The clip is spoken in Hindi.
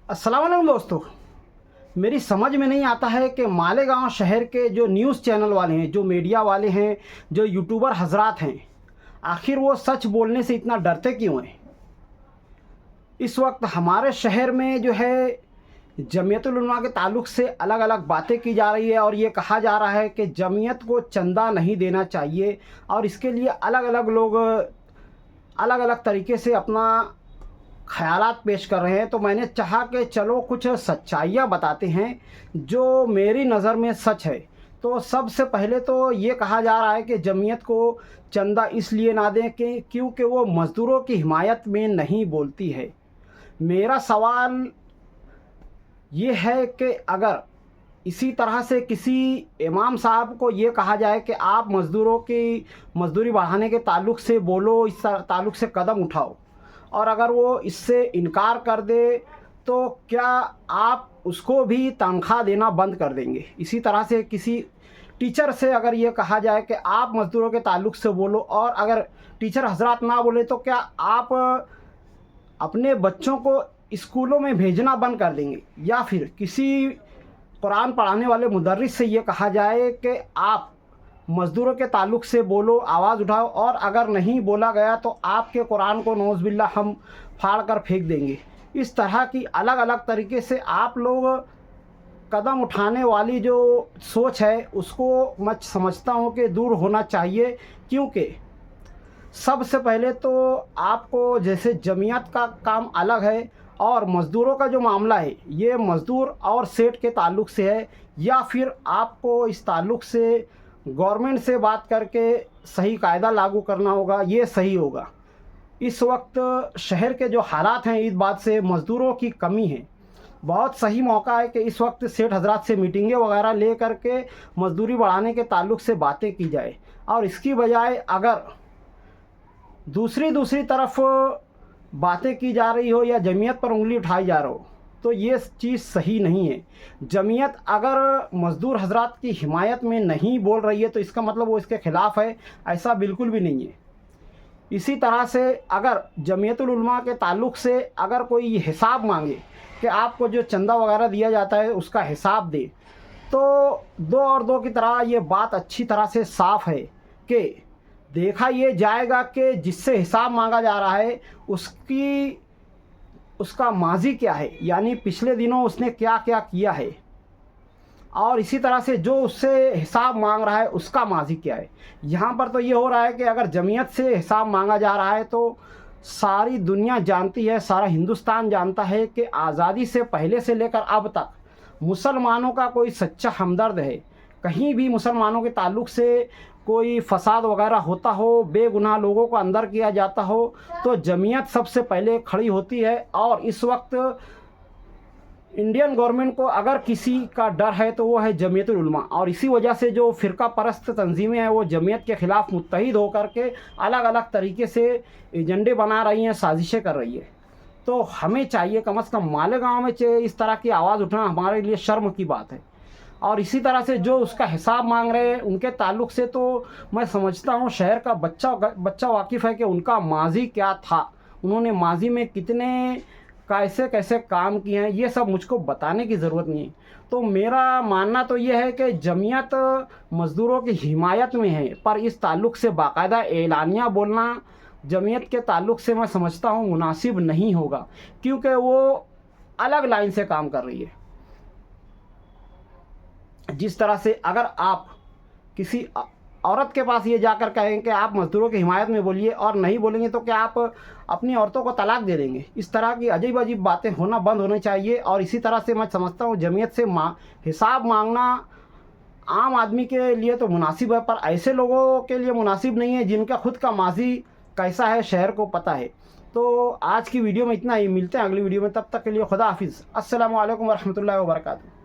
अस्सलाम वालेकुम दोस्तों। मेरी समझ में नहीं आता है कि मालेगांव शहर के जो न्यूज़ चैनल वाले हैं, जो मीडिया वाले हैं, जो यूट्यूबर हजरात हैं, आखिर वो सच बोलने से इतना डरते क्यों हैं। इस वक्त हमारे शहर में जो है जमीयतुल उलमा के ताल्लुक़ से अलग अलग बातें की जा रही है और ये कहा जा रहा है कि जमीयत को चंदा नहीं देना चाहिए और इसके लिए अलग अलग लोग अलग अलग तरीके से अपना ख़यालात पेश कर रहे हैं। तो मैंने चाहा कि चलो कुछ सच्चाइयाँ बताते हैं जो मेरी नज़र में सच है। तो सबसे पहले तो ये कहा जा रहा है कि जमीयत को चंदा इसलिए ना दें कि क्योंकि वो मज़दूरों की हिमायत में नहीं बोलती है। मेरा सवाल ये है कि अगर इसी तरह से किसी इमाम साहब को ये कहा जाए कि आप मज़दूरों की मज़दूरी बढ़ाने के ताल्लुक़ से बोलो, इस ताल्लुक़ से कदम उठाओ, और अगर वो इससे इनकार कर दे तो क्या आप उसको भी तनख्वाह देना बंद कर देंगे। इसी तरह से किसी टीचर से अगर ये कहा जाए कि आप मज़दूरों के ताल्लुक़ से बोलो और अगर टीचर हजरात ना बोले तो क्या आप अपने बच्चों को स्कूलों में भेजना बंद कर देंगे। या फिर किसी कुरान पढ़ाने वाले मुदर्रिस से ये कहा जाए कि आप मज़दूरों के ताल्लुक़ से बोलो, आवाज़ उठाओ, और अगर नहीं बोला गया तो आपके कुरान को नौज़ बिल्लाह हम फाड़ कर फेंक देंगे। इस तरह की अलग अलग तरीके से आप लोग कदम उठाने वाली जो सोच है उसको मैं समझता हूँ कि दूर होना चाहिए। क्योंकि सबसे पहले तो आपको जैसे जमीयत का काम अलग है और मज़दूरों का जो मामला है ये मज़दूर और सेठ के ताल्लुक़ से है, या फिर आपको इस ताल्लुक़ से गवर्नमेंट से बात करके सही कायदा लागू करना होगा, ये सही होगा। इस वक्त शहर के जो हालात हैं इस बात से मज़दूरों की कमी है। बहुत सही मौका है कि इस वक्त सेठ हजरात से मीटिंगें वगैरह ले करके मज़दूरी बढ़ाने के ताल्लुक़ से बातें की जाए, और इसकी बजाय अगर दूसरी तरफ बातें की जा रही हो या जमीयत पर उंगली उठाई जा रहा हो तो ये चीज़ सही नहीं है। जमीयत अगर मज़दूर हजरात की हिमायत में नहीं बोल रही है तो इसका मतलब वो इसके ख़िलाफ़ है, ऐसा बिल्कुल भी नहीं है। इसी तरह से अगर जमीयतुल उलमा के ताल्लुक़ से अगर कोई हिसाब मांगे कि आपको जो चंदा वगैरह दिया जाता है उसका हिसाब दे, तो दो और दो की तरह ये बात अच्छी तरह से साफ़ है कि देखा ये जाएगा कि जिससे हिसाब मांगा जा रहा है उसका माजी क्या है, यानी पिछले दिनों उसने क्या क्या किया है, और इसी तरह से जो उससे हिसाब मांग रहा है उसका माजी क्या है। यहाँ पर तो ये हो रहा है कि अगर जमीयत से हिसाब मांगा जा रहा है तो सारी दुनिया जानती है, सारा हिंदुस्तान जानता है कि आज़ादी से पहले से लेकर अब तक मुसलमानों का कोई सच्चा हमदर्द है। कहीं भी मुसलमानों के ताल्लुक़ से कोई फसाद वगैरह होता हो, बेगुनाह लोगों को अंदर किया जाता हो, तो जमीयत सबसे पहले खड़ी होती है। और इस वक्त इंडियन गवर्नमेंट को अगर किसी का डर है तो वो है जमीयतुल उलमा, और इसी वजह से जो फ़िरका परस्त तंजीमें हैं वो जमीयत के ख़िलाफ़ मुत्तहिद होकर के अलग अलग तरीके से एजेंडे बना रही हैं, साजिशें कर रही है। तो हमें चाहिए कम से कम मालेगांव में इस तरह की आवाज़ उठाना हमारे लिए शर्म की बात है। और इसी तरह से जो उसका हिसाब मांग रहे हैं उनके ताल्लुक़ से तो मैं समझता हूँ शहर का बच्चा वाकिफ़ है कि उनका माजी क्या था, उन्होंने माजी में कितने कैसे कैसे काम किए हैं, ये सब मुझको बताने की ज़रूरत नहीं है। तो मेरा मानना तो ये है कि जमीयत मज़दूरों की हिमायत में है, पर इस ताल्लुक़ से बाकायदा एलानिया बोलना जमीयत के ताल्लुक़ से मैं समझता हूँ मुनासिब नहीं होगा, क्योंकि वो अलग लाइन से काम कर रही है। जिस तरह से अगर आप किसी औरत के पास ये जाकर कहें कि आप मज़दूरों की हिमायत में बोलिए और नहीं बोलेंगे तो क्या आप अपनी औरतों को तलाक दे देंगे। इस तरह की अजीब अजीब बातें होना बंद होनी चाहिए। और इसी तरह से मैं समझता हूँ जमीयत से हिसाब मांगना आम आदमी के लिए तो मुनासिब है, पर ऐसे लोगों के लिए मुनासिब नहीं है जिनका खुद का माजी कैसा है शहर को पता है। तो आज की वीडियो में इतना ही, मिलते हैं अगली वीडियो में, तब तक के लिए खुदा हाफिज़। अस्सलामु अलैकुम वरहमतुल्लाहि वबरकातुहू।